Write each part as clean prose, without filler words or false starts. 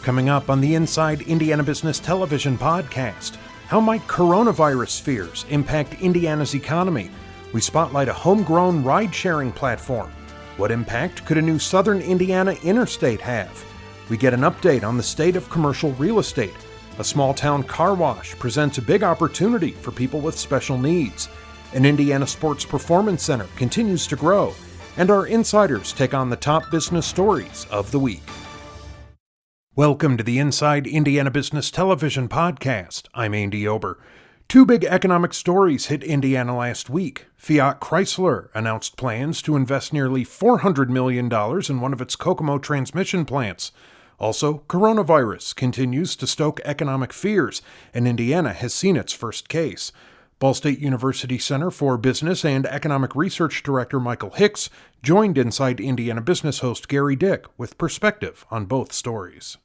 Coming up on the Inside Indiana Business Television podcast, how might coronavirus fears impact Indiana's economy? We spotlight a homegrown ride-sharing platform. What impact could a new Southern Indiana interstate have? We get an update on the state of commercial real estate. A small-town car wash presents a big opportunity for people with special needs. An Indiana Sports Performance Center continues to grow. And our insiders take on the top business stories of the week. Welcome to the Inside Indiana Business Television podcast. I'm Andy Ober. Two big economic stories hit Indiana last week. Fiat Chrysler announced plans to invest nearly $400 million in one of its Kokomo transmission plants. Also, coronavirus continues to stoke economic fears, and Indiana has seen its first case. Ball State University Center for Business and Economic Research Director Michael Hicks joined Inside Indiana Business host Gary Dick with perspective on both stories.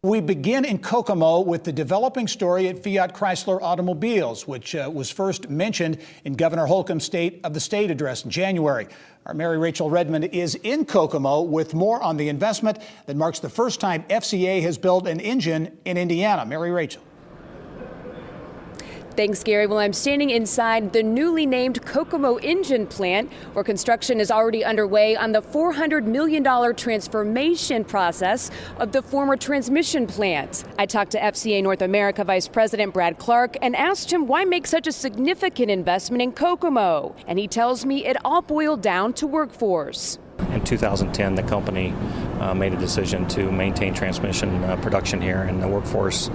We begin in Kokomo with the developing story at Fiat Chrysler Automobiles, which was first mentioned in Governor Holcomb's State of the State address in January. Our Mary Rachel Redmond is in Kokomo with more on the investment that marks the first time FCA has built an engine in Indiana. Mary Rachel. Thanks, Gary. Well, I'm standing inside the newly named Kokomo Engine Plant, where construction is already underway on the $400 million transformation process of the former transmission plant. I talked to FCA North America Vice President Brad Clark and asked him why make such a significant investment in Kokomo. And he tells me it all boiled down to workforce. In 2010, the company made a decision to maintain transmission production here, and the workforce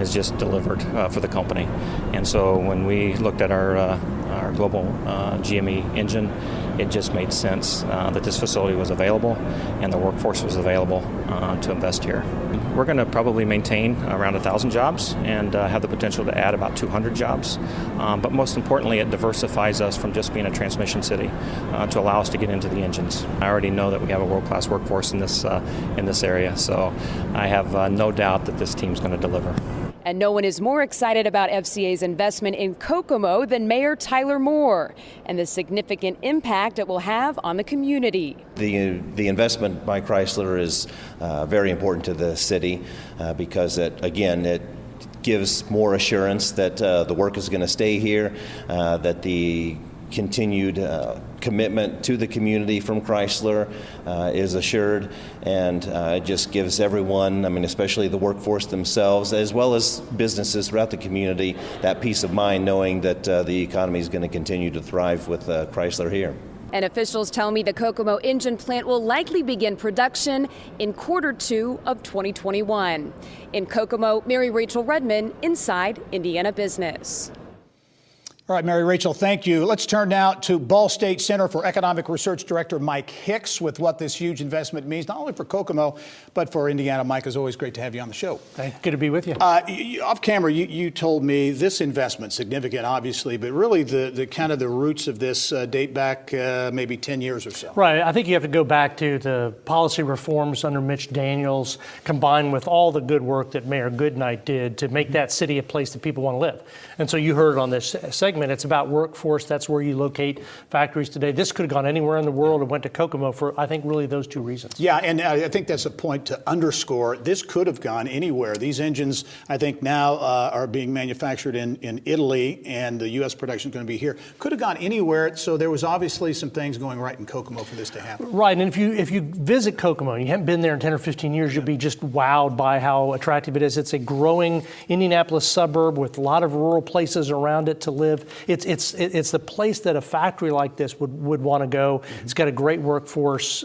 is just delivered for the company. And so when we looked at our global GME engine, it just made sense that this facility was available and the workforce was available to invest here. We're going to probably maintain around 1,000 jobs and have the potential to add about 200 jobs. But most importantly, it diversifies us from just being a transmission city to allow us to get into the engines. I already know that we have a world-class workforce in this area, so I have no doubt that this team's going to deliver. And no one is more excited about FCA's investment in Kokomo than Mayor Tyler Moore and the significant impact it will have on the community. The investment by Chrysler is very important to the city because it gives more assurance that the work is going to stay here, that the continued commitment to the community from Chrysler is assured, and it just gives everyone, especially the workforce themselves, as well as businesses throughout the community, that peace of mind knowing that the economy is going to continue to thrive with Chrysler here. And officials tell me the Kokomo engine plant will likely begin production in Q2 of 2021. In Kokomo, Mary Rachel Redmond, Inside Indiana Business. All right, Mary Rachel, thank you. Let's turn now to Ball State Center for Economic Research Director Mike Hicks with what this huge investment means, not only for Kokomo, but for Indiana. Mike, it's always great to have you on the show. Good to be with you. Off camera, you told me this investment, significant obviously, but really the kind of the roots of this date back maybe 10 years or so. Right. I think you have to go back to the policy reforms under Mitch Daniels, combined with all the good work that Mayor Goodnight did to make that city a place that people want to live. And so you heard on this segment, it's about workforce. That's where you locate factories today. This could have gone anywhere in the world and went to Kokomo for, I think, really those two reasons. Yeah, and I think that's a point to underscore. This could have gone anywhere. These engines, I think, now are being manufactured in Italy, and the U.S. production is going to be here. Could have gone anywhere, so there was obviously some things going right in Kokomo for this to happen. Right, and if you visit Kokomo, and you haven't been there in 10 or 15 years, you'll be just wowed by how attractive it is. It's a growing Indianapolis suburb with a lot of rural places around it to live. It's the place that a factory like this would want to go. Mm-hmm. It's got a great workforce,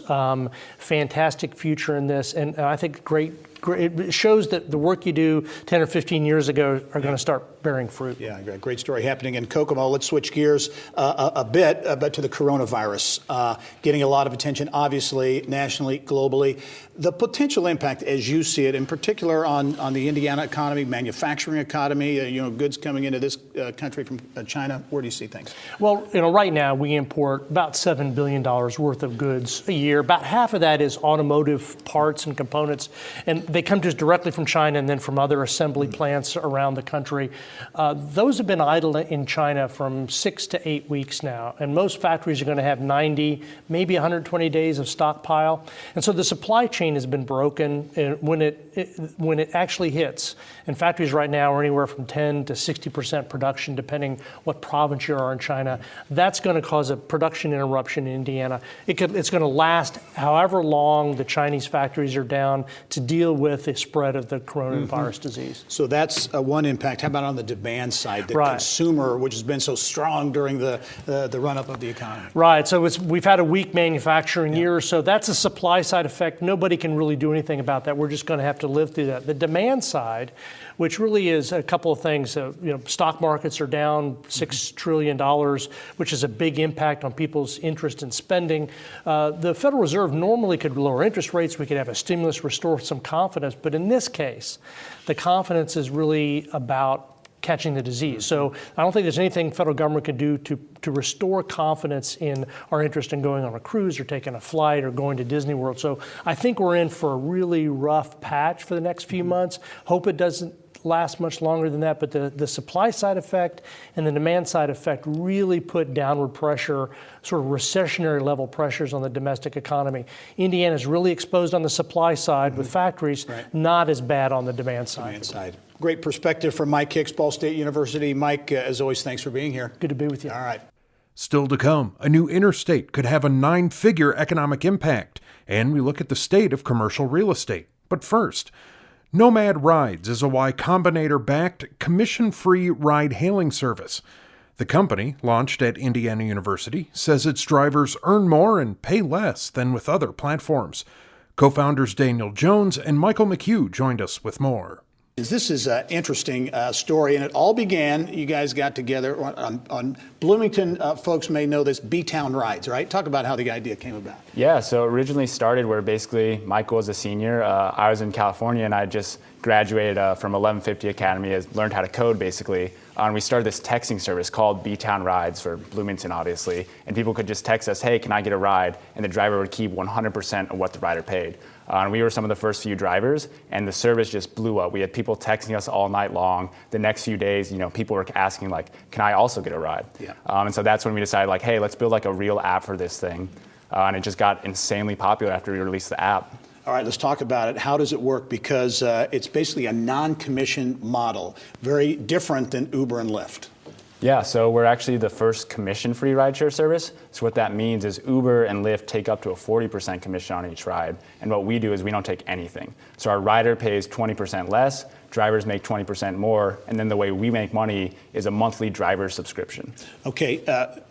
fantastic future in this, and I think it shows that the work you do 10 or 15 years ago are going to start bearing fruit. Yeah, great story happening in Kokomo. Let's switch gears a bit, but to the coronavirus. Getting a lot of attention, obviously, nationally, globally. The potential impact, as you see it, in particular on the Indiana economy, manufacturing economy, goods coming into this country from China. Where do you see things? Well, right now we import about $7 billion worth of goods a year. About half of that is automotive parts and components. And they come to us directly from China and then from other assembly plants around the country. Those have been idle in China from 6 to 8 weeks now, and most factories are going to have 90, maybe 120 days of stockpile. And so the supply chain has been broken when it actually hits. And factories right now are anywhere from 10 to 60% production, depending what province you are in China. That's going to cause a production interruption in Indiana. It's going to last however long the Chinese factories are down to deal with the spread of the coronavirus disease. So that's one impact. How about on the demand side, the Right. consumer, which has been so strong during the run-up of the economy? Right. So we've had a weak manufacturing year, so that's a supply side effect. Nobody can really do anything about that. We're just going to have to live through that. The demand side, which really is a couple of things. Stock markets are down $6 trillion, which is a big impact on people's interest in spending. The Federal Reserve normally could lower interest rates. We could have a stimulus restore some confidence. But in this case, the confidence is really about catching the disease. So I don't think there's anything the federal government can do to restore confidence in our interest in going on a cruise or taking a flight or going to Disney World. So I think we're in for a really rough patch for the next few months. Hope it doesn't last much longer than that, but the supply side effect and the demand side effect really put downward pressure, sort of recessionary level pressures on the domestic economy. Indiana is really exposed on the supply side with factories, not as bad on the demand side. Great perspective from Mike Hicks, Ball State University. Mike, as always, thanks for being here. Good to be with you. All right. Still to come, a new interstate could have a 9-figure economic impact, and we look at the state of commercial real estate. But first, Nomad Rides is a Y Combinator-backed, commission-free ride-hailing service. The company, launched at Indiana University, says its drivers earn more and pay less than with other platforms. Co-founders Daniel Jones and Michael McHugh joined us with more. This is an interesting story, and it all began, you guys got together on Bloomington, folks may know this, B-Town Rides, right? Talk about how the idea came about. Yeah, so it originally started where basically Michael was a senior. I was in California, and I just graduated from 1150 Academy, learned how to code basically. And we started this texting service called B-Town Rides for Bloomington, obviously. And people could just text us, hey, can I get a ride? And the driver would keep 100% of what the rider paid. And we were some of the first few drivers, and the service just blew up. We had people texting us all night long. The next few days, people were asking, like, can I also get a ride? Yeah. And so that's when we decided, like, hey, let's build like a real app for this thing. And it just got insanely popular after we released the app. All right, let's talk about it. How does it work? Because it's basically a non-commission model, very different than Uber and Lyft. Yeah, so we're actually the first commission-free rideshare service. So what that means is Uber and Lyft take up to a 40% commission on each ride. And what we do is we don't take anything. So our rider pays 20% less, drivers make 20% more, and then the way we make money is a monthly driver subscription. Okay,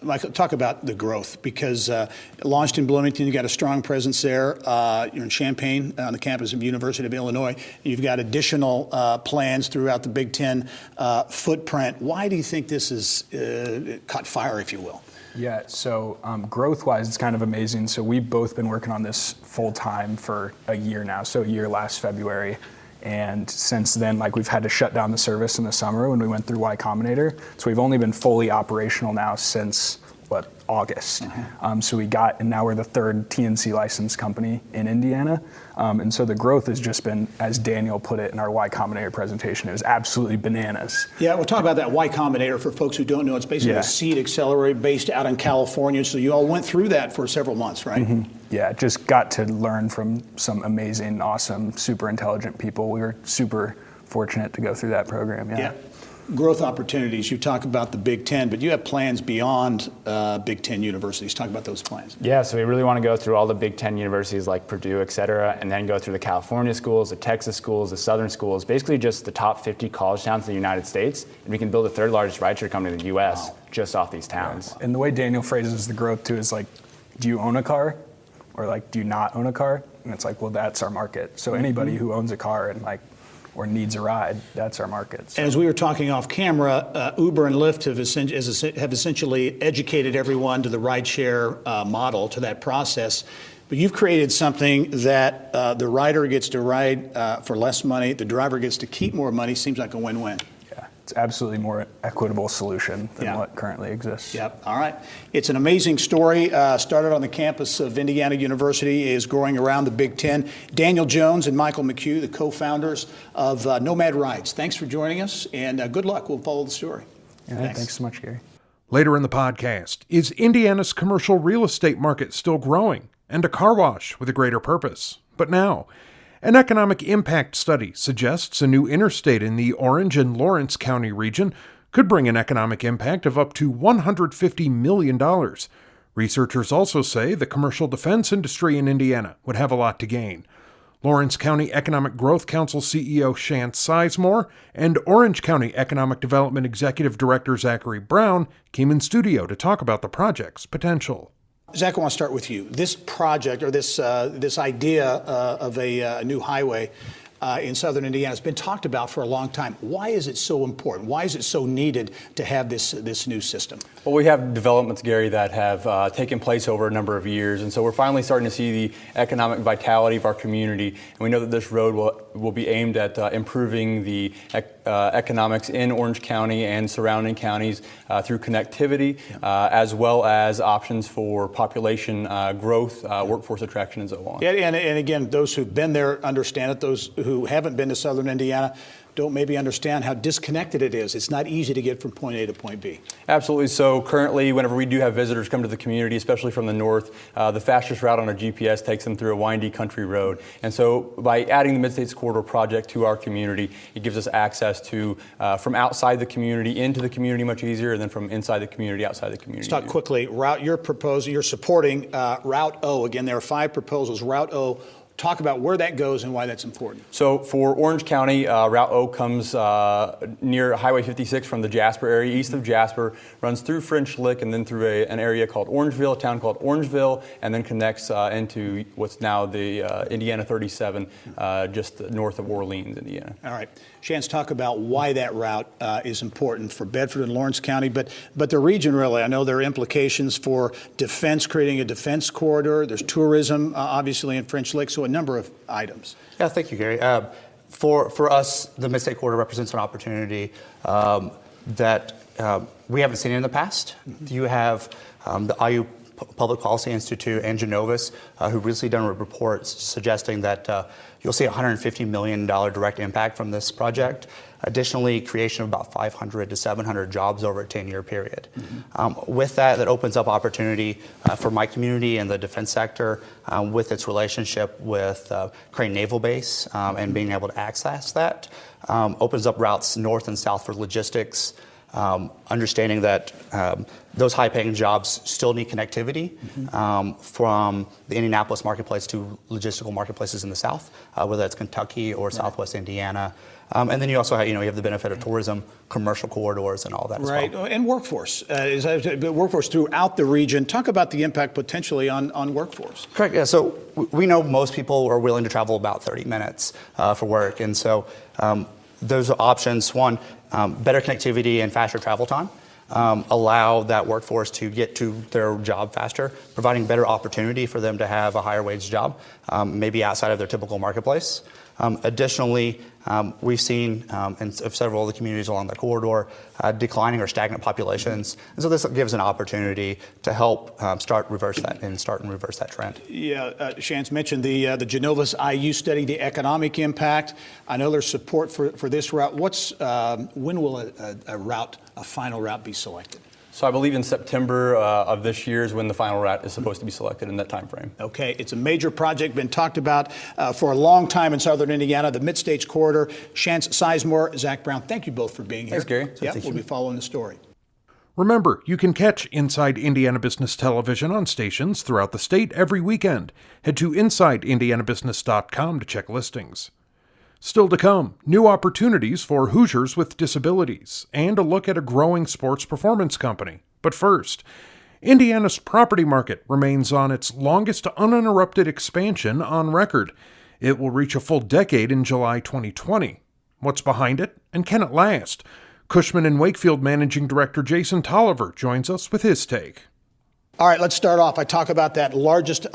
Michael, talk about the growth, because it launched in Bloomington, you got a strong presence there. You're in Champaign on the campus of the University of Illinois. You've got additional plans throughout the Big Ten footprint. Why do you think this has caught fire, if you will? Yeah, so growth-wise, it's kind of amazing. So we've both been working on this full-time for a year now, so a year last February. And since then, we've had to shut down the service in the summer when we went through Y Combinator. So we've only been fully operational now since, August. And now we're the third TNC licensed company in Indiana. And so the growth has just been, as Daniel put it in our Y Combinator presentation, it was absolutely bananas. Yeah, we'll talk about that Y Combinator for folks who don't know. It's basically a seed accelerator based out in California. So you all went through that for several months, right? Mm-hmm. Yeah, just got to learn from some amazing, awesome, super intelligent people. We were super fortunate to go through that program. Yeah. Growth opportunities. You talk about the Big Ten, but you have plans beyond Big Ten universities. Talk about those plans. Yeah, so we really want to go through all the Big Ten universities like Purdue, et cetera, and then go through the California schools, the Texas schools, the Southern schools, basically just the top 50 college towns in the United States. And we can build the third largest rideshare company in the U.S. just off these towns. And the way Daniel phrases the growth too is do you own a car? Or do you not own a car? And it's well, that's our market. So anybody who owns a car and or needs a ride, that's our market. So. As we were talking off camera, Uber and Lyft have essentially educated everyone to the rideshare model, to that process. But you've created something that the rider gets to ride for less money, the driver gets to keep more money. Seems like a win-win. it's absolutely more equitable solution than Yeah. what currently exists. Yep. All right. It's an amazing story. Started on the campus of Indiana University, is growing around the Big Ten. Daniel Jones and Michael McHugh, the co-founders of Nomad Rides. Thanks for joining us, and good luck. We'll follow the story. Yeah, thanks so much, Gary. Later in the podcast, is Indiana's commercial real estate market still growing? And a car wash with a greater purpose? But now, an economic impact study suggests a new interstate in the Orange and Lawrence County region could bring an economic impact of up to $150 million. Researchers also say the commercial defense industry in Indiana would have a lot to gain. Lawrence County Economic Growth Council CEO Chance Sizemore and Orange County Economic Development Executive Director Zachary Brown came in studio to talk about the project's potential. Zach, I want to start with you. This project, or this idea of a new highway in southern Indiana has been talked about for a long time. Why is it so important? Why is it so needed to have this new system? Well, we have developments, Gary, that have taken place over a number of years, and so we're finally starting to see the economic vitality of our community. And we know that this road will be aimed at improving the economics in Orange County and surrounding counties through connectivity, as well as options for population growth, workforce attraction, and so on. Yeah, and again, those who've been there understand it. Those who haven't been to southern Indiana don't maybe understand how disconnected it is. It's not easy to get from point A to point B. Absolutely. So currently, whenever we do have visitors come to the community, especially from the north, the fastest route on our GPS takes them through a windy country road. And so by adding the Mid-States Corridor project to our community, it gives us access to from outside the community into the community much easier, and then from inside the community outside the community. Let's talk quickly. You're supporting Route O. Again, there are 5 proposals. Route O. Talk about where that goes and why that's important. So for Orange County, Route O comes near Highway 56 from the Jasper area, east of Jasper, runs through French Lick and then through an area called Orangeville, a town called Orangeville, and then connects into what's now the Indiana 37, just north of Orleans, Indiana. All right. Chance, talk about why that route is important for Bedford and Lawrence County, but the region really. I know there are implications for defense, creating a defense corridor. There's tourism, obviously, in French Lick, so a number of items. Yeah, thank you, Gary. For us, the Mid-State Corridor represents an opportunity that we haven't seen in the past. Mm-hmm. You have the IU Public Policy Institute and Genovis, who recently done a report suggesting that you'll see a $150 million direct impact from this project. Additionally, creation of about 500 to 700 jobs over a 10-year period. Mm-hmm. With that opens up opportunity for my community and the defense sector with its relationship with Crane Naval Base and being able to access that. Opens up routes north and south for logistics. Understanding that those high-paying jobs still need connectivity from the Indianapolis marketplace to logistical marketplaces in the south, whether that's Kentucky or Southwest Indiana. And then you also have, you have the benefit of tourism, commercial corridors, and all that as well. Right, and workforce. Workforce throughout the region. Talk about the impact potentially on workforce. Correct, yeah. So we know most people are willing to travel about 30 minutes for work. And so those are options. One, better connectivity and faster travel time. Allow that workforce to get to their job faster, providing better opportunity for them to have a higher wage job, maybe outside of their typical marketplace. Additionally, we've seen in several of the communities along the corridor declining or stagnant populations, and so this gives an opportunity to help start and reverse that trend. Yeah, Chance mentioned the Genovis IU study, the economic impact. I know there's support for this route. When will a final route be selected? So I believe in September of this year is when the final route is supposed to be selected in that time frame. Okay, it's a major project, been talked about for a long time in southern Indiana, the Mid-States Corridor. Chance Sizemore, Zach Brown, thank you both for being here. Thanks, Gary. Yeah, we'll be following the story. Remember, you can catch Inside Indiana Business Television on stations throughout the state every weekend. Head to InsideIndianaBusiness.com to check listings. Still to come, new opportunities for Hoosiers with disabilities, and a look at a growing sports performance company. But first, Indiana's property market remains on its longest uninterrupted expansion on record. It will reach a full decade in July 2020. What's behind it, and can it last? Cushman & Wakefield Managing Director Jason Tolliver joins us with his take. All right, let's start off. I talk about that longest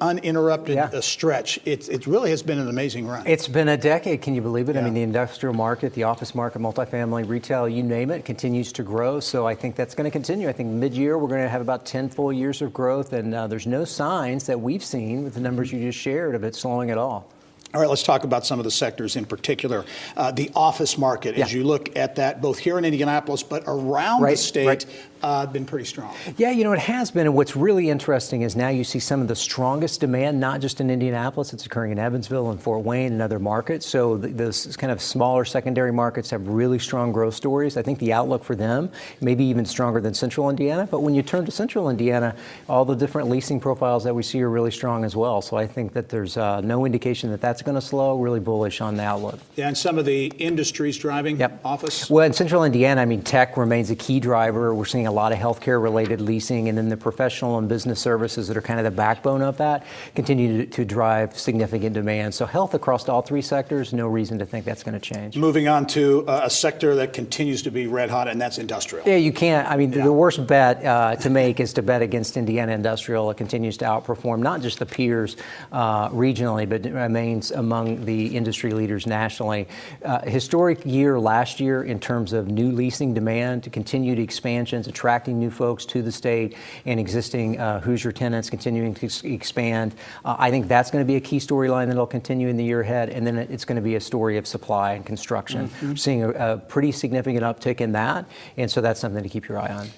uninterrupted stretch. It really has been an amazing run. It's been a decade, can you believe it? Yeah. I mean, the industrial market, the office market, multifamily, retail, you name it, continues to grow. So I think that's going to continue. I think mid-year we're going to have about 10 full years of growth, and there's no signs that we've seen with the numbers you just shared of it slowing at all. All right, let's talk about some of the sectors in particular. The office market, as you look at that, both here in Indianapolis, but around the state, been pretty strong. Yeah, you know, it has been. And what's really interesting is now you see some of the strongest demand, not just in Indianapolis, it's occurring in Evansville and Fort Wayne and other markets. So those kind of smaller secondary markets have really strong growth stories. I think the outlook for them may be even stronger than Central Indiana. But when you turn to Central Indiana, all the different leasing profiles that we see are really strong as well. So I think that there's no indication that that's going to slow. Really bullish on the outlook. Yeah, and some of the industries driving office? Well, in Central Indiana, I mean, tech remains a key driver. We're seeing a lot of healthcare-related leasing, and then the professional and business services that are kind of the backbone of that continue to drive significant demand. So health across all three sectors, no reason to think that's going to change. Moving on to a sector that continues to be red hot, and that's industrial. Yeah, you can't. I mean, the worst bet to make is to bet against Indiana industrial. It continues to outperform not just the peers regionally, but it remains among the industry leaders nationally. Historic year last year in terms of new leasing demand, to continued expansions, attracting new folks to the state, and existing Hoosier tenants continuing to expand. I think that's going to be a key storyline that'll continue in the year ahead, and then it's going to be a story of supply and construction. Mm-hmm. Seeing a pretty significant uptick in that, and so that's something to keep your eye on.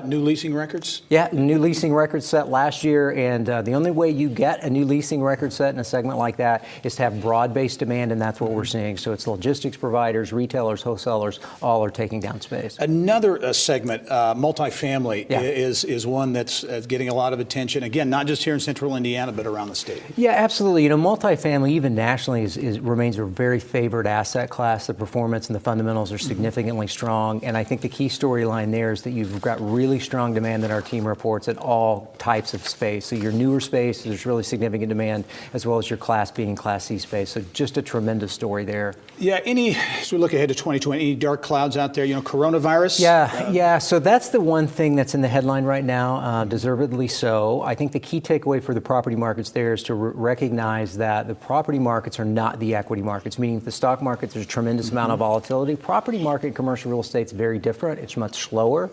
New leasing records? Yeah, new leasing records set last year, and the only way you get a new leasing record set in a segment like that is to have broad-based demand, and that's what we're seeing. So it's logistics providers, retailers, wholesalers, all are taking down space. Another segment, multifamily, is one that's getting a lot of attention, again, not just here in Central Indiana, but around the state. Yeah, absolutely. You know, multifamily, even nationally, remains a very favored asset class. The performance and the fundamentals are significantly strong, and I think the key storyline there is that you've got really strong demand that our team reports at all types of space. So your newer space, there's really significant demand, as well as your Class B and Class C space. So just a tremendous story there. Yeah, as we look ahead to 2020, any dark clouds out there? You know, coronavirus? Yeah. So that's the one thing that's in the headline right now, deservedly so. I think the key takeaway for the property markets there is to recognize that the property markets are not the equity markets, meaning the stock market, there's a tremendous amount of volatility. Property market, commercial real estate is very different. It's much slower.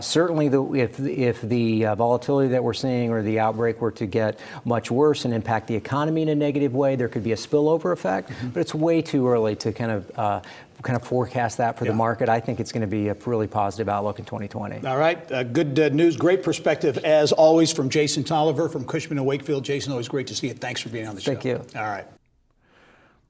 Certainly, if the volatility that we're seeing or the outbreak were to get much worse and impact the economy in a negative way, there could be a spillover effect. But it's way too early to kind of forecast that for the market. I think it's going to be a really positive outlook in 2020. All right. Good news. Great perspective, as always, from Jason Tolliver from Cushman & Wakefield. Jason, always great to see you. Thanks for being on the show. Thank you. All right.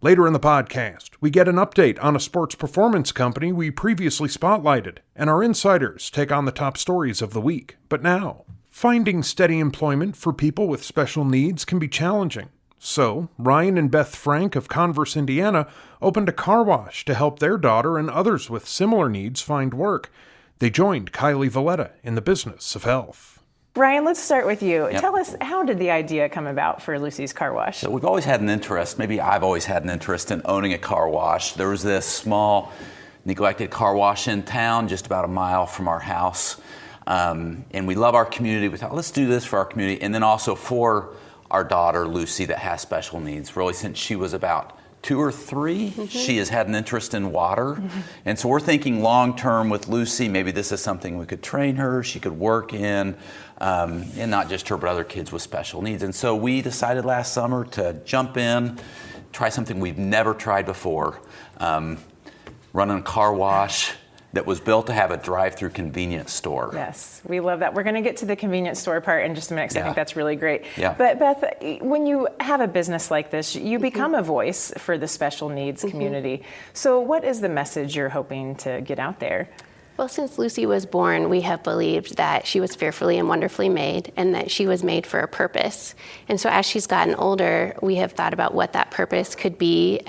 Later in the podcast, we get an update on a sports performance company we previously spotlighted, and our insiders take on the top stories of the week. But now, finding steady employment for people with special needs can be challenging. So, Ryan and Beth Frank of Converse, Indiana, opened a car wash to help their daughter and others with similar needs find work. They joined Kylie Valletta in the business of health. Ryan, let's start with you. Yep. Tell us, how did the idea come about for Lucy's Car Wash? So we've always had an interest, maybe I've always had an interest in owning a car wash. There was this small neglected car wash in town, just about a mile from our house. And we love our community. We thought, let's do this for our community. And then also for our daughter, Lucy, that has special needs. Really, since she was about 2 or 3, she has had an interest in water. And so we're thinking long-term with Lucy, maybe this is something we could train her, she could work in, and not just her, but other kids with special needs. And so we decided last summer to jump in, try something we've never tried before, running a car wash that was built to have a drive-through convenience store. Yes, we love that. We're going to get to the convenience store part in just a minute, because I think that's really great. Yeah. But Beth, when you have a business like this, you become a voice for the special needs community. So what is the message you're hoping to get out there? Well, since Lucy was born, we have believed that she was fearfully and wonderfully made, and that she was made for a purpose. And so as she's gotten older, we have thought about what that purpose could be,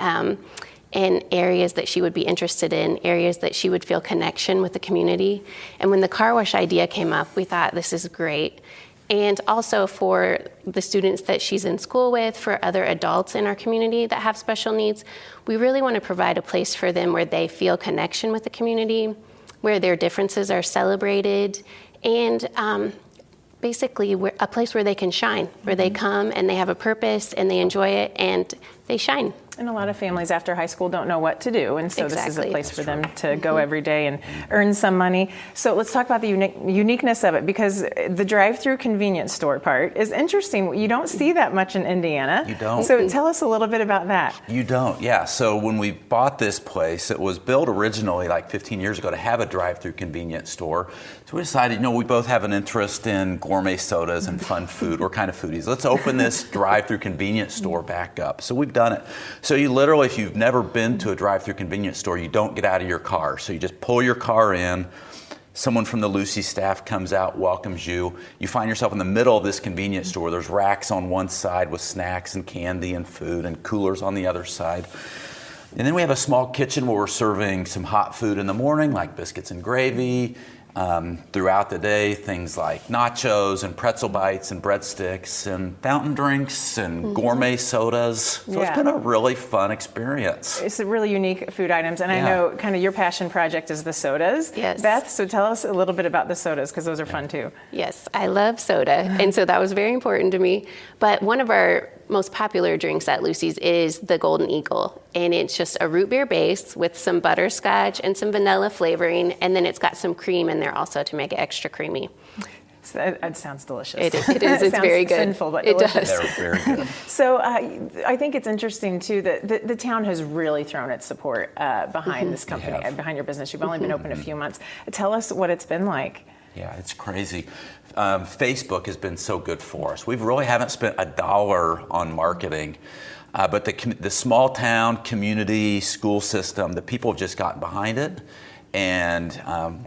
in areas that she would be interested in, areas that she would feel connection with the community. And when the car wash idea came up, we thought, this is great. And also for the students that she's in school with, for other adults in our community that have special needs, we really want to provide a place for them where they feel connection with the community, where their differences are celebrated, and basically a place where they can shine, where they come and they have a purpose and they enjoy it and they shine. And a lot of families after high school don't know what to do, and so this is a place for them to go every day and earn some money. So let's talk about the uniqueness of it, because the drive-through convenience store part is interesting. You don't see that much in Indiana. You don't. So tell us a little bit about that. You don't, yeah. So when we bought this place, it was built originally like 15 years ago to have a drive-through convenience store. So we decided, we both have an interest in gourmet sodas and fun food. We're kind of foodies. Let's open this drive-through convenience store back up. So we've done it. So you literally, if you've never been to a drive-through convenience store, you don't get out of your car. So you just pull your car in. Someone from the Lucy staff comes out, welcomes you. You find yourself in the middle of this convenience store. There's racks on one side with snacks and candy and food, and coolers on the other side. And then we have a small kitchen where we're serving some hot food in the morning, like biscuits and gravy. Throughout the day, things like nachos and pretzel bites and breadsticks and fountain drinks and gourmet sodas. So it's been a really fun experience. It's a really unique food items, and I know kind of your passion project is the sodas. Yes. Beth, so tell us a little bit about the sodas, because those are fun too. Yes, I love soda, and so that was very important to me. But one of our most popular drinks at Lucy's is the Golden Eagle, and it's just a root beer base with some butterscotch and some vanilla flavoring, and then it's got some cream in there also to make it extra creamy. So it sounds delicious. It is. It's very good. Sinful, but it delicious. does. They're very good. So I think it's interesting too that the town has really thrown its support behind this company, behind your business. You've only been open a few months. Tell us what it's been like. Yeah, it's crazy. Facebook has been so good for us. We really haven't spent $1 on marketing, but the small town community school system, the people have just gotten behind it. And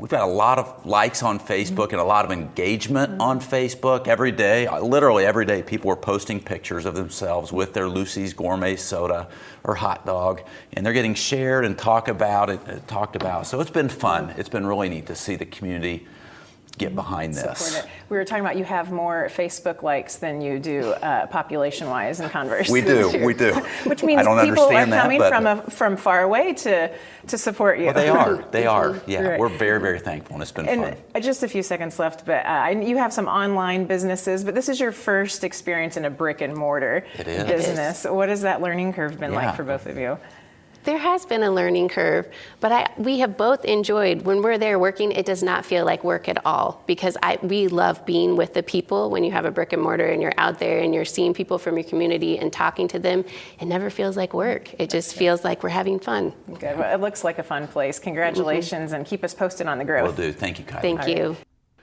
we've got a lot of likes on Facebook and a lot of engagement on Facebook every day. Literally every day, people are posting pictures of themselves with their Lucy's gourmet soda or hot dog, and they're getting shared and talked about. So it's been fun. It's been really neat to see the community get behind this. We were talking about you have more Facebook likes than you do population-wise in Converse. We do. Which means I don't people are understand coming from far away to support you. Well, they are. Yeah, right. We're very, very thankful, and it's been fun. Just a few seconds left, but you have some online businesses, but this is your first experience in a brick and mortar business. What has that learning curve been like for both of you? There has been a learning curve, but we have both enjoyed, when we're there working, it does not feel like work at all, because we love being with the people. When you have a brick and mortar and you're out there and you're seeing people from your community and talking to them, it never feels like work. It just feels like we're having fun. Good. Well, it looks like a fun place. Congratulations, and keep us posted on the growth. Will do. Thank you, Kylie. Thank you.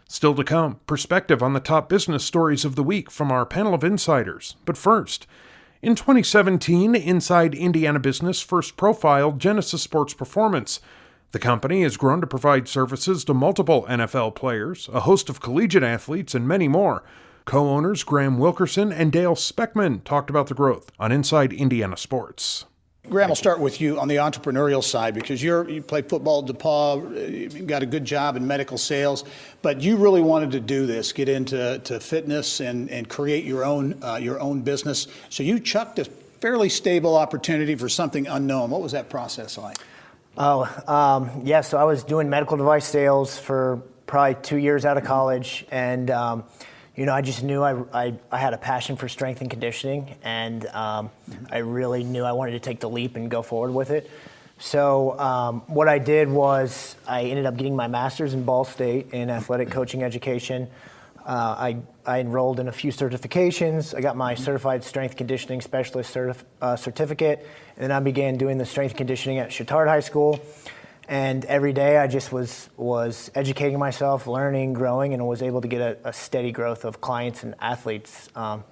Still to come, perspective on the top business stories of the week from our panel of insiders. But first, in 2017, Inside Indiana Business first profiled Genesis Sports Performance. The company has grown to provide services to multiple NFL players, a host of collegiate athletes, and many more. Co-owners Graham Wilkerson and Dale Speckman talked about the growth on Inside Indiana Sports. Graham, I'll start with you on the entrepreneurial side, because you played football at DePaul, you got a good job in medical sales, but you really wanted to do this, get into fitness and create your own business. So you chucked a fairly stable opportunity for something unknown. What was that process like? So I was doing medical device sales for probably 2 years out of college, and I just knew I had a passion for strength and conditioning, and I really knew I wanted to take the leap and go forward with it. So what I did was I ended up getting my master's in Ball State in athletic coaching education. I enrolled in a few certifications. I got my certified strength conditioning specialist certificate, and then I began doing the strength conditioning at Chittard High School. And every day I just was educating myself, learning, growing, and was able to get a steady growth of clients and athletes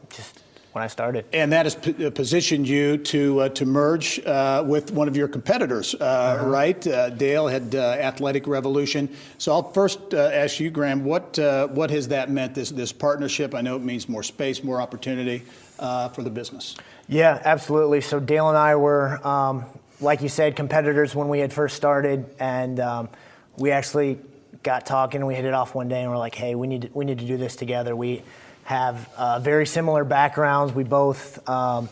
just when I started. And that has positioned you to merge with one of your competitors, right? Dale had Athletic Revolution. So I'll first ask you, Graham, what has that meant, this partnership? I know it means more space, more opportunity for the business. Yeah, absolutely. So Dale and I were like you said, competitors when we had first started, and we actually got talking and we hit it off one day and we're like, hey, we need to do this together. We have very similar backgrounds. We both are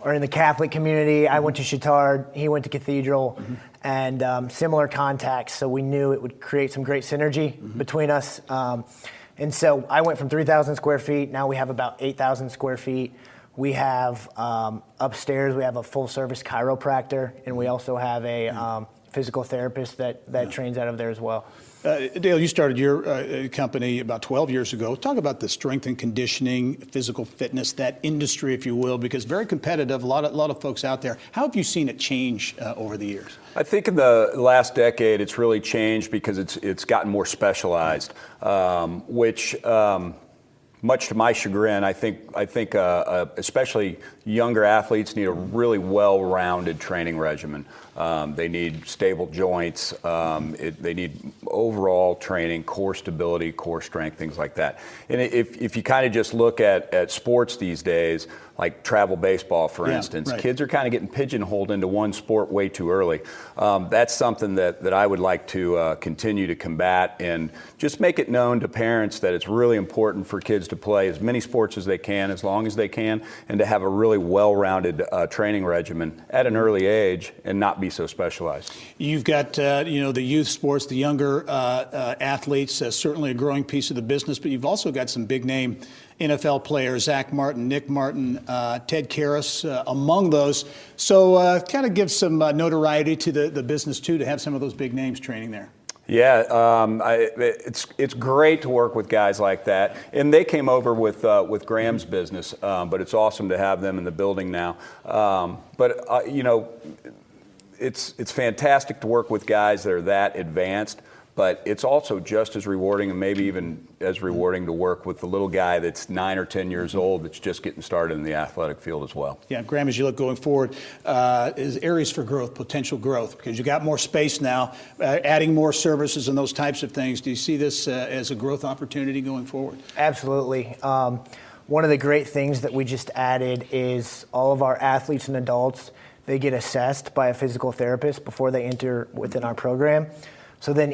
in the Catholic community. I went to Chittard, he went to Cathedral, and similar contacts, so we knew it would create some great synergy between us. And so I went from 3,000 square feet. Now we have about 8,000 square feet. We have upstairs, we have a full service chiropractor, and we also have a physical therapist that trains out of there as well. Dale, you started your company about 12 years ago. Talk about the strength and conditioning, physical fitness, that industry, if you will, because very competitive, a lot of folks out there. How have you seen it change over the years? I think in the last decade it's really changed because it's gotten more specialized, which much to my chagrin, I think especially younger athletes need a really well-rounded training regimen. They need stable joints. They need overall training, core stability, core strength, things like that. And if you kind of just look at sports these days, like travel baseball, for instance, kids are kind of getting pigeonholed into one sport way too early. That's something that I would like to continue to combat and just make it known to parents that it's really important for kids to play as many sports as they can, as long as they can, and to have a really well-rounded training regimen at an early age and not be so specialized. You've got the youth sports, the younger athletes, certainly a growing piece of the business, but you've also got some big name NFL players, Zach Martin, Nick Martin, Ted Karras, among those. So kind of give some notoriety to the business too, to have some of those big names training there. Yeah, it's great to work with guys like that, and they came over with Graham's business, but it's awesome to have them in the building now. It's fantastic to work with guys that are that advanced, but it's also just as rewarding, and maybe even as rewarding, to work with the little guy that's 9 or 10 years old that's just getting started in the athletic field as well. Yeah, Graham, as you look going forward, is areas for growth, potential growth, because you got more space now, adding more services and those types of things. Do you see this as a growth opportunity going forward? Absolutely. One of the great things that we just added is all of our athletes and adults, they get assessed by a physical therapist before they enter within our program. So then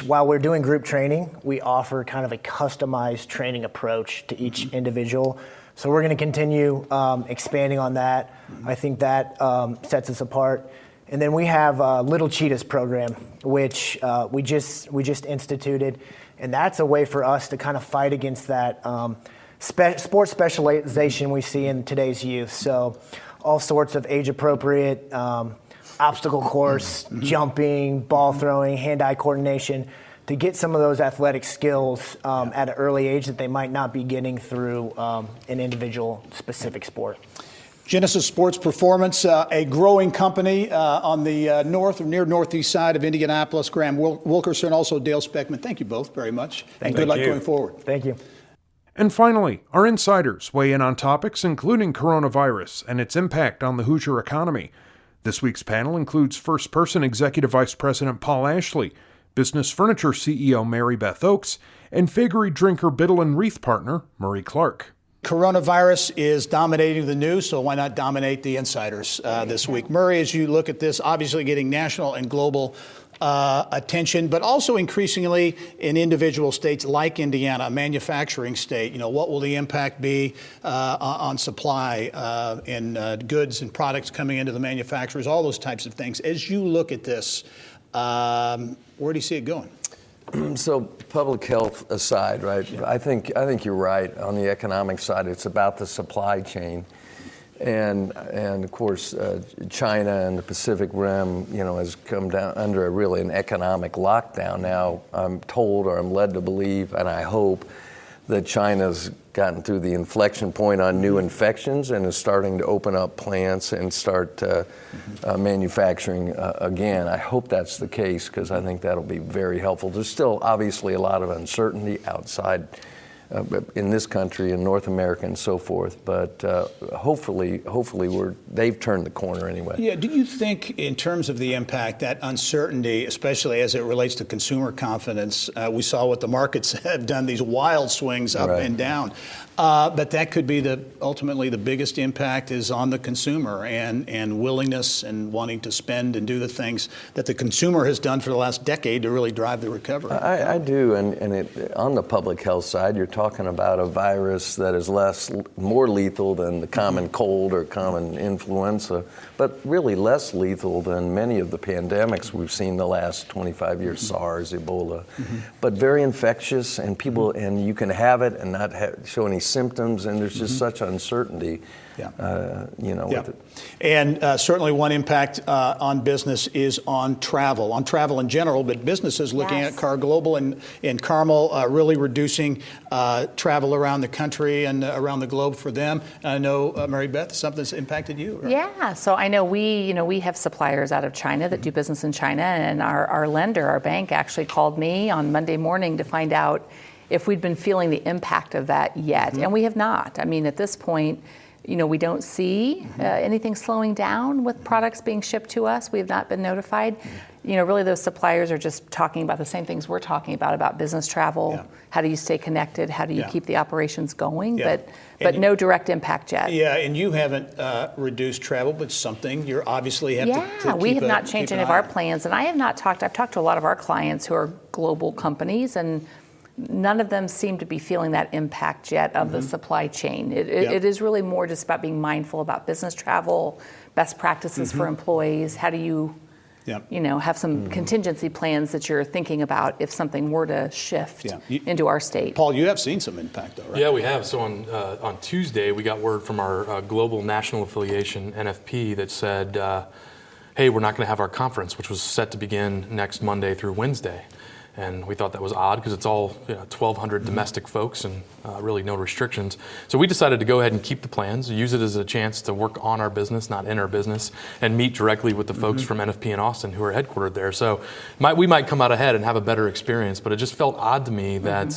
while we're doing group training, we offer kind of a customized training approach to each individual. So we're going to continue expanding on that. I think that sets us apart. And then we have Little Cheetahs program, which we just instituted. And that's a way for us to kind of fight against that sports specialization we see in today's youth. So all sorts of age-appropriate obstacle course, jumping, ball throwing, hand-eye coordination, to get some of those athletic skills at an early age that they might not be getting through an individual specific sport. Genesis Sports Performance, a growing company on the north or near northeast side of Indianapolis. Graham Wilkerson, also Dale Speckman. Thank you both very much. Thank you. Good luck going forward. Thank you. And finally, our insiders weigh in on topics including coronavirus and its impact on the Hoosier economy. This week's panel includes First Person Executive Vice President Paul Ashley, Business Furniture CEO Mary Beth Oakes, and Fagery Drinker Biddle and Wreath partner Murray Clark. Coronavirus is dominating the news, so why not dominate the insiders this week? Murray, as you look at this, obviously getting national and global attention, but also increasingly in individual states like Indiana, a manufacturing state. What will the impact be on supply in goods and products coming into the manufacturers, all those types of things. As you look at this, where do you see it going? So public health aside, right? Yeah. I think you're right. On the economic side, it's about the supply chain. And of course, China and the Pacific Rim, has come down under an economic lockdown. Now, I'm told, or I'm led to believe, and I hope, that China's gotten through the inflection point on new infections and is starting to open up plants and start manufacturing again. I hope that's the case, because I think that'll be very helpful. There's still obviously a lot of uncertainty outside in this country, in North America, and so forth. But hopefully, they've turned the corner anyway. Yeah. Do you think, in terms of the impact, that uncertainty, especially as it relates to consumer confidence, we saw what the markets have done, these wild swings up and down, but that could be ultimately the biggest impact is on the consumer and willingness and wanting to spend and do the things that the consumer has done for the last decade to really drive the recovery? I do, and on the public health side, you're talking about a virus that is more lethal than the common cold or common influenza, but really less lethal than many of the pandemics we've seen the last 25 years, SARS, Ebola, but very infectious, and people, and you can have it and not show any symptoms, and there's just such uncertainty. With it. And certainly one impact on business is on travel in general, but businesses looking at Car Global and Carmel really reducing travel around the country and around the globe for them. And I know, Mary Beth, something's impacted you, right? Yeah, so I know we have suppliers out of China that do business in China, and our lender, our bank, actually called me on Monday morning to find out if we'd been feeling the impact of that yet, and we have not. I mean, at this point, we don't see anything slowing down with products being shipped to us. We have not been notified. Really those suppliers are just talking about the same things we're talking about business travel. How do you stay connected? How do you keep the operations going? But no direct impact yet. Yeah, and you haven't reduced travel, but something you're obviously have to keep we have not changed any of our plans. And I've talked to a lot of our clients who are global companies, and none of them seem to be feeling that impact yet of the supply chain. It is really more just about being mindful about business travel, best practices for employees. How do you, have some contingency plans that you're thinking about if something were to shift into our state? Paul, you have seen some impact, though, right? Yeah, we have. So on Tuesday, we got word from our global national affiliation, NFP, that said, hey, we're not going to have our conference, which was set to begin next Monday through Wednesday. And we thought that was odd because it's all 1,200 domestic folks and really no restrictions. So we decided to go ahead and keep the plans, use it as a chance to work on our business, not in our business, and meet directly with the folks from NFP in Austin who are headquartered there. So we might come out ahead and have a better experience, but it just felt odd to me that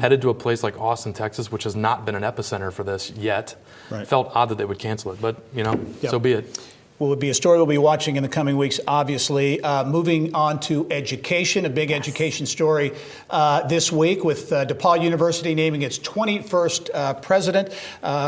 headed to a place like Austin, Texas, which has not been an epicenter for this yet, felt odd that they would cancel it. But, so be it. Will be a story we'll be watching in the coming weeks, obviously. Moving on to education, a big education story this week with DePaul University naming its 21st president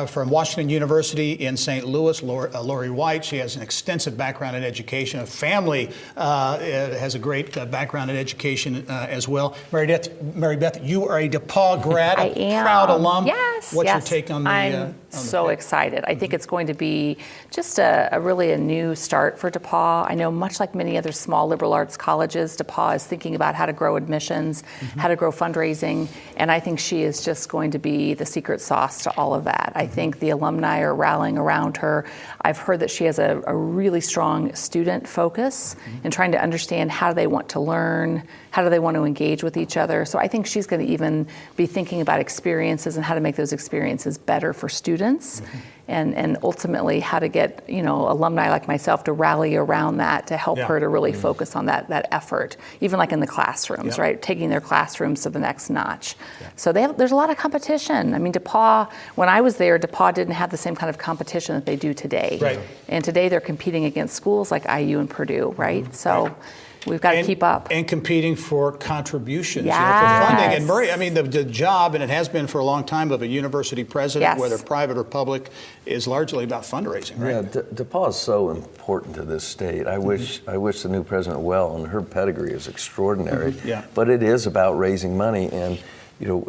from Washington University in St. Louis, Lori White. She has an extensive background in education. A family has a great background in education as well. Mary Beth, you are a DePaul grad, a proud alum. Yes. What's your take on the... I'm so excited. I think it's going to be just a really new start for DePaul. I know much like many other small liberal arts colleges, DePaul is thinking about how to grow admissions, how to grow fundraising, and I think she is just going to be the secret sauce to all of that. I think the alumni are rallying around her. I've heard that she has a really strong student focus in trying to understand how do they want to learn, how do they want to engage with each other. So I think she's going to even be thinking about experiences and how to make those experiences better for students. And ultimately how to get, alumni like myself to rally around that to help her to really focus on that effort, even like in the classrooms, right? Taking their classrooms to the next notch. So there's a lot of competition. I mean, DePaul, when I was there, DePaul didn't have the same kind of competition that they do today. Right. And today they're competing against schools like IU and Purdue, right? So we've got to keep up. And competing for contributions, for funding. And Murray, I mean, the job, and it has been for a long time, of a university president, whether private or public, is largely about fundraising, right? Yeah, DePaul is so important to this state. I wish the new president well, and her pedigree is extraordinary. But it is about raising money. And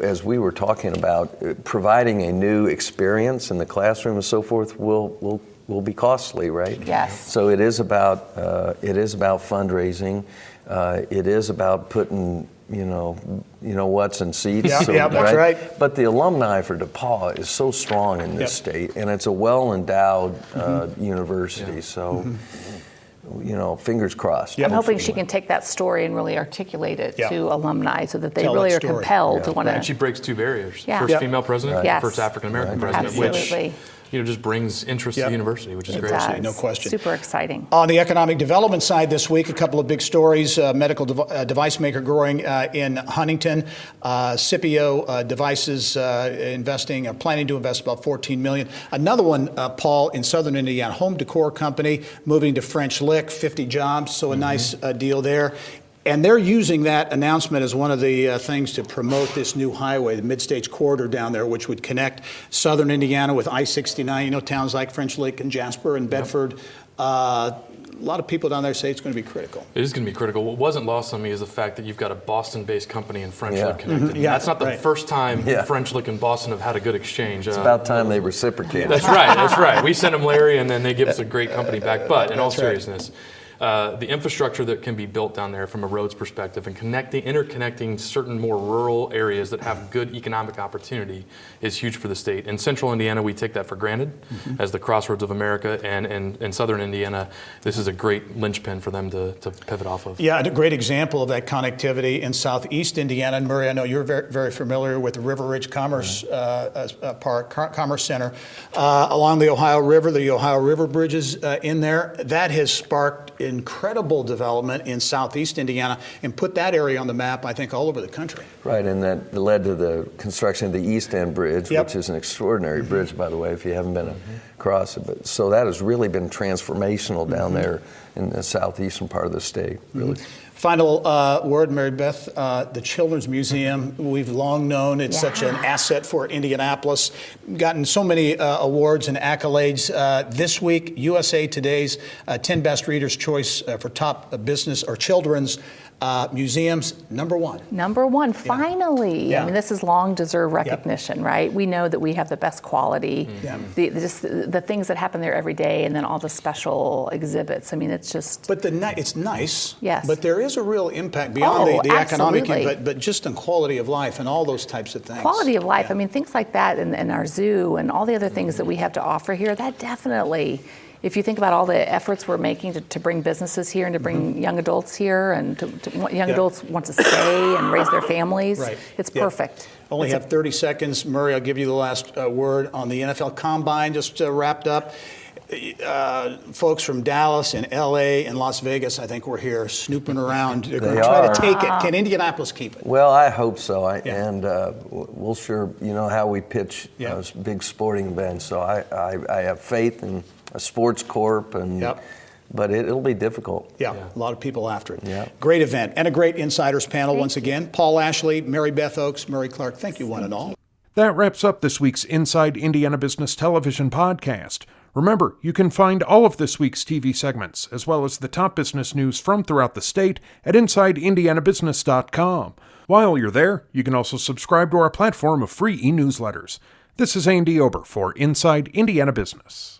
as we were talking about, providing a new experience in the classroom and so forth will be costly, right? Yes. So it is about fundraising. It is about putting what's in seats. That's right. But the alumni for DePaul is so strong in this state, and it's a well-endowed university. So. Fingers crossed. I'm hoping she can take that story and really articulate it to alumni so that they really are compelled to want to. And she breaks two barriers. First female president, first African-American president, Absolutely. which just brings interest to the university, which is great. No question. Super exciting. On the economic development side this week, a couple of big stories. Medical device maker growing in Huntington. Scipio Devices planning to invest about $14 million. Another one, Paul, in southern Indiana, home decor company moving to French Lick, 50 jobs, so a nice deal there. And they're using that announcement as one of the things to promote this new highway, the Mid-States Corridor down there, which would connect southern Indiana with I-69, towns like French Lick and Jasper and Bedford. lot of people down there say it's going to be critical. It is going to be critical. What wasn't lost on me is the fact that you've got a Boston-based company and French Lick connected. Yeah, that's not the first time French Lick and Boston have had a good exchange. It's about time they reciprocated. That's right. That's right. We send them Larry, and then they give us a great company back. But in all seriousness, the infrastructure that can be built down there from a roads perspective and interconnecting certain more rural areas that have good economic opportunity is huge for the state. In central Indiana, we take that for granted as the crossroads of America, and in southern Indiana, this is a great linchpin for them to pivot off of. Yeah, a great example of that connectivity in southeast Indiana. And Murray, I know you're very, very familiar with the River Ridge Commerce Park, Commerce Center, along the Ohio River bridges in there. That has sparked incredible development in southeast Indiana and put that area on the map, I think, all over the country. Right, and that led to the construction of the East End Bridge, which is an extraordinary bridge, by the way, if you haven't been across it. But, so that has really been transformational down there in the southeastern part of the state, really. Final word, Mary Beth, the Children's Museum, we've long known it's such an asset for Indianapolis. Gotten so many awards and accolades. This week, USA Today's 10 Best Readers' Choice for top business or children's museums, number one. Number one, finally. Yeah. I mean, this is long deserved recognition, right? We know that we have the best quality, the things that happen there every day, and then all the special exhibits. I mean, it's just. But it's nice. Yes. But there is a real impact beyond the economic, but just in quality of life and all those types of things. Quality of life. I mean, things like that in our zoo and all the other things that we have to offer here, that definitely. If you think about all the efforts we're making to bring businesses here and to bring young adults here and young adults want to stay and raise their families, it's perfect. Only have 30 seconds. Murray, I'll give you the last word on the NFL Combine, just wrapped up. Folks from Dallas and LA and Las Vegas, I think, were here snooping around. They're going to try to take it. Can Indianapolis keep it? Well, I hope so. And we'll sure, you know how we pitch big sporting events. So I have faith in a sports corp, but it'll be difficult. A lot of people after it. Great event and a great Insiders panel once again. Paul Ashley, Mary Beth Oakes, Murray Clark, thank you one and all. That wraps up this week's Inside Indiana Business Television podcast. Remember, you can find all of this week's TV segments, as well as the top business news from throughout the state at InsideIndianaBusiness.com. While you're there, you can also subscribe to our platform of free e-newsletters. This is Andy Ober for Inside Indiana Business.